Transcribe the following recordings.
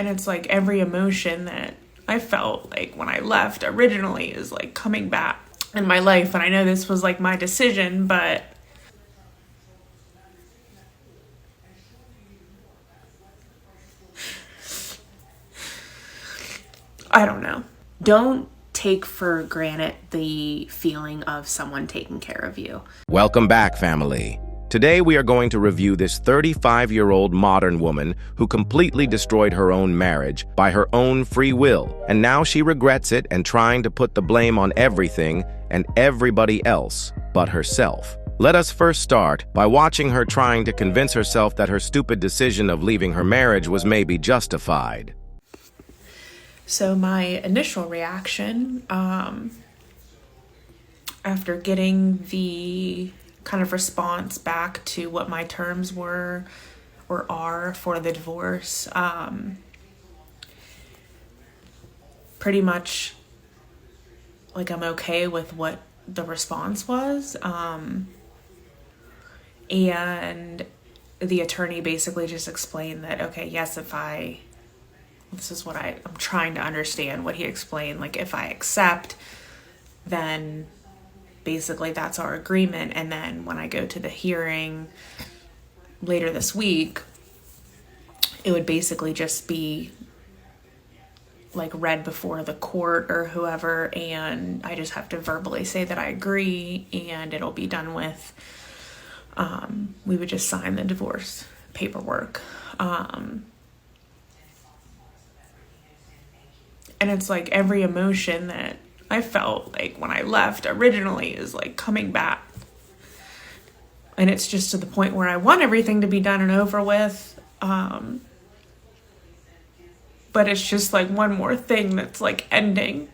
And it's like every emotion that I felt like when I left originally is like coming back in my life. And I know this was like my decision, but I don't know. Don't take for granted the feeling of someone taking care of you. Welcome back, family. Today we are going to review this 35-year-old modern woman who completely destroyed her own marriage by her own free will, and now she regrets it and trying to put the blame on everything and everybody else but herself. Let us first start by watching her trying to convince herself that her stupid decision of leaving her marriage was maybe justified. So my initial reaction, after getting the kind of response back to what my terms were or are for the divorce, pretty much like I'm okay with what the response was. And the attorney basically just explained that, okay, yes, this is what I'm trying to understand what he explained. Like, if I accept, then basically that's our agreement. And then when I go to the hearing later this week, it would basically just be like read before the court or whoever. And I just have to verbally say that I agree and it'll be done with. We would just sign the divorce paperwork. And it's like every emotion that I felt like when I left originally is like coming back. And it's just to the point where I want everything to be done and over with. But it's just like one more thing that's like ending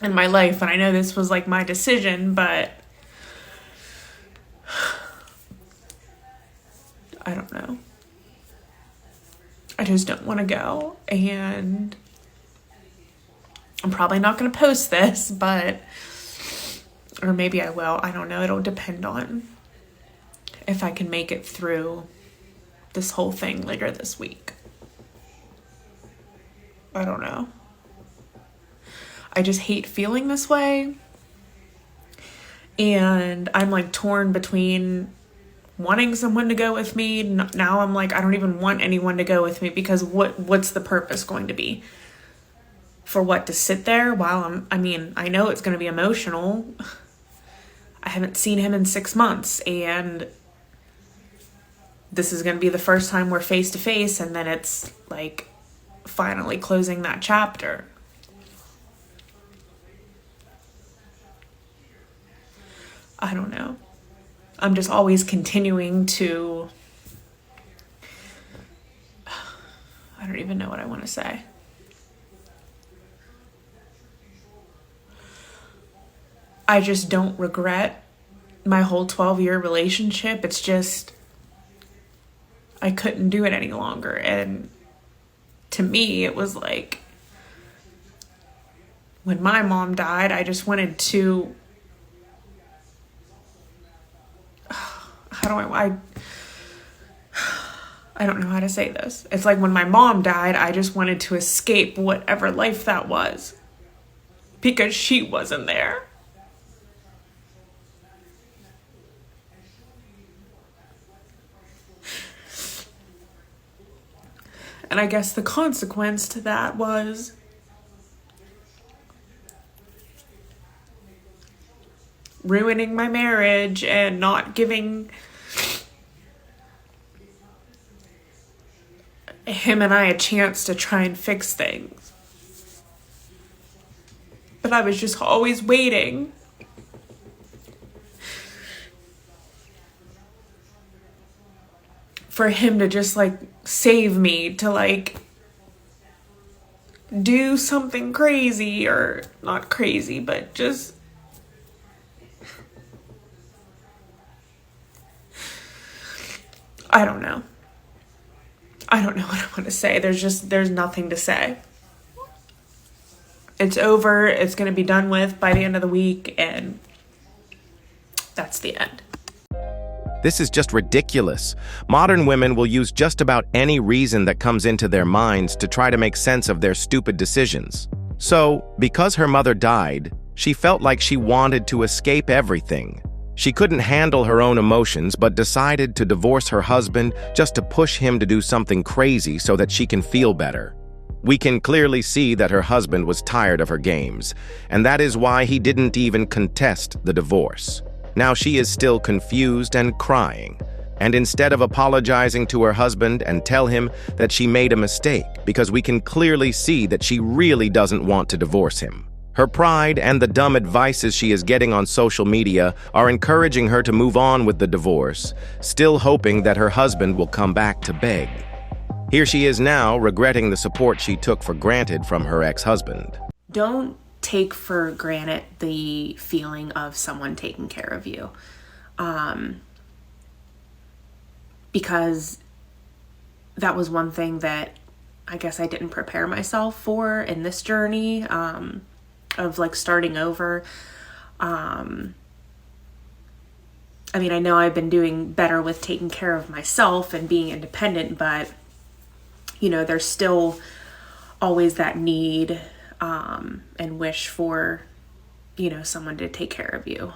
in my life. And I know this was like my decision, but I don't know. I just don't want to go, and I'm probably not going to post this, or maybe I will. I don't know. It'll depend on if I can make it through this whole thing later this week. I don't know. I just hate feeling this way, and I'm like torn between wanting someone to go with me. Now I'm like, I don't even want anyone to go with me, because what's the purpose going to be? For what, to sit there while I know it's going to be emotional. I haven't seen him in 6 months, and this is going to be the first time we're face to face, and then it's like finally closing that chapter. I don't know. I'm just always continuing to, I don't even know what I want to say. I just don't regret my whole 12-year relationship. It's just, I couldn't do it any longer. And to me, it was like, when my mom died, I just wanted to, I don't know how to say this. It's like when my mom died, I just wanted to escape whatever life that was, because she wasn't there. And I guess the consequence to that was ruining my marriage and not giving him and I a chance to try and fix things. But I was just always waiting for him to just like save me, to like do something crazy, or not crazy, but just I don't know. I don't know what I want to say. There's nothing to say. It's over. It's going to be done with by the end of the week, and that's the end. This is just ridiculous. Modern women will use just about any reason that comes into their minds to try to make sense of their stupid decisions. So, because her mother died, she felt like she wanted to escape everything. She couldn't handle her own emotions but decided to divorce her husband just to push him to do something crazy so that she can feel better. We can clearly see that her husband was tired of her games, and that is why he didn't even contest the divorce. Now she is still confused and crying, and instead of apologizing to her husband and tell him that she made a mistake, because we can clearly see that she really doesn't want to divorce him. Her pride and the dumb advices she is getting on social media are encouraging her to move on with the divorce, still hoping that her husband will come back to beg. Here she is now, regretting the support she took for granted from her ex-husband. Don't take for granted the feeling of someone taking care of you. Because that was one thing that I guess I didn't prepare myself for in this journey, of like starting over. I mean, I know I've been doing better with taking care of myself and being independent, but you know, there's still always that need and wish for, you know, someone to take care of you.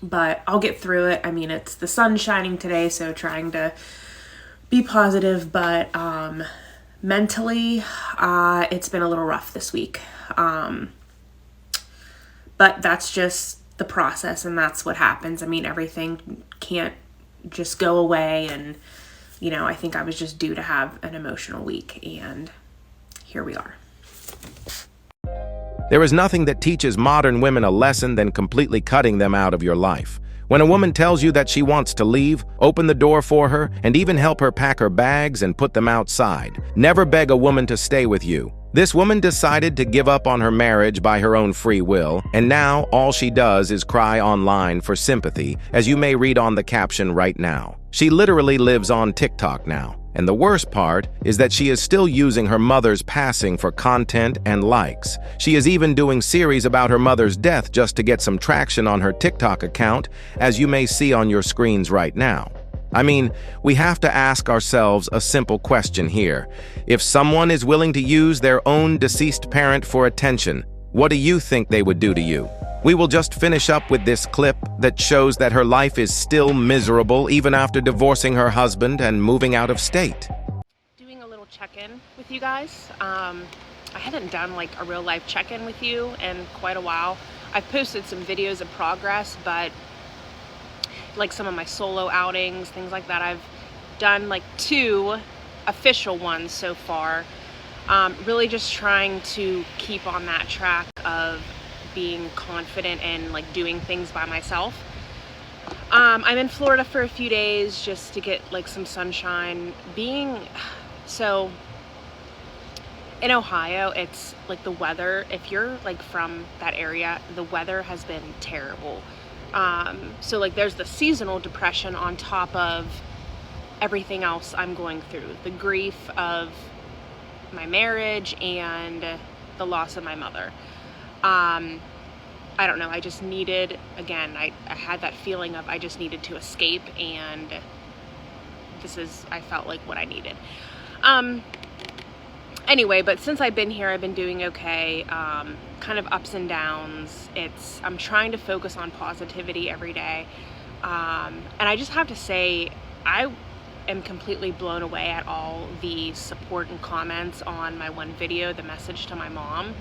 But I'll get through it. I mean, it's the sun shining today, so trying to be positive, but mentally, it's been a little rough this week. But that's just the process, and that's what happens. I mean, everything can't just go away, and you know, I think I was just due to have an emotional week, and here we are. There is nothing that teaches modern women a lesson than completely cutting them out of your life. When a woman tells you that she wants to leave, open the door for her and even help her pack her bags and put them outside. Never beg a woman to stay with you. This woman decided to give up on her marriage by her own free will, and now all she does is cry online for sympathy, as you may read on the caption right now. She literally lives on TikTok now. And the worst part is that she is still using her mother's passing for content and likes. She is even doing series about her mother's death just to get some traction on her TikTok account, as you may see on your screens right now. I mean, we have to ask ourselves a simple question here. If someone is willing to use their own deceased parent for attention, what do you think they would do to you? We will just finish up with this clip that shows that her life is still miserable even after divorcing her husband and moving out of state. Doing a little check-in with you guys. I haven't done like a real life check-in with you in quite a while. I've posted some videos of progress, but like some of my solo outings, things like that, I've done like 2 official ones so far. Really just trying to keep on that track of being confident and like doing things by myself. I'm in Florida for a few days just to get like some sunshine. So in Ohio, it's like the weather, if you're like from that area, the weather has been terrible. So like there's the seasonal depression on top of everything else I'm going through, the grief of my marriage and the loss of my mother. I don't know, I just needed, again, I had that feeling of I just needed to escape, and I felt like what I needed. Anyway, but since I've been here, I've been doing okay, kind of ups and downs. I'm trying to focus on positivity every day. And I just have to say, I am completely blown away at all the support and comments on my one video, the message to my mom.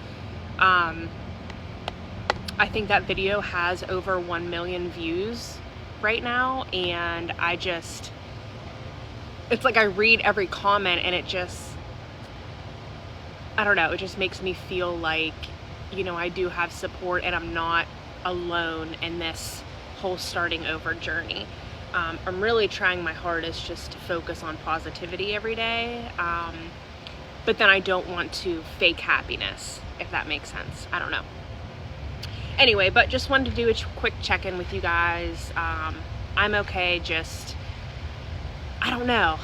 I think that video has over 1 million views right now, and it's like I read every comment and I don't know, it just makes me feel like, you know, I do have support and I'm not alone in this whole starting over journey. I'm really trying my hardest just to focus on positivity every day, but then I don't want to fake happiness, if that makes sense. I don't know. Anyway, but just wanted to do a quick check-in with you guys. I'm okay, I don't know.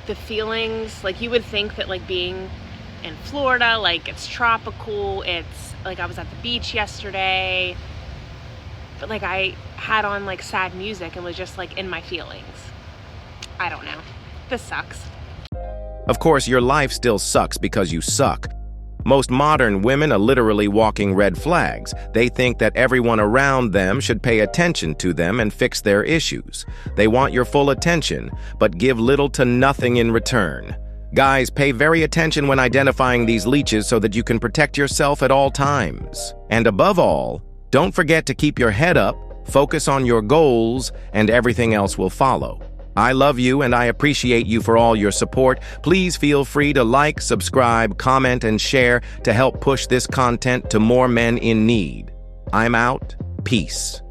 The feelings, like you would think that like being in Florida, like it's tropical. It's like I was at the beach yesterday, but like I had on like sad music and was just like in my feelings. I don't know. This sucks. Of course, your life still sucks because you suck. Most modern women are literally walking red flags. They think that everyone around them should pay attention to them and fix their issues. They want your full attention, but give little to nothing in return. Guys, pay very attention when identifying these leeches so that you can protect yourself at all times. And above all, don't forget to keep your head up, focus on your goals, and everything else will follow. I love you and I appreciate you for all your support. Please feel free to like, subscribe, comment, and share to help push this content to more men in need. I'm out. Peace.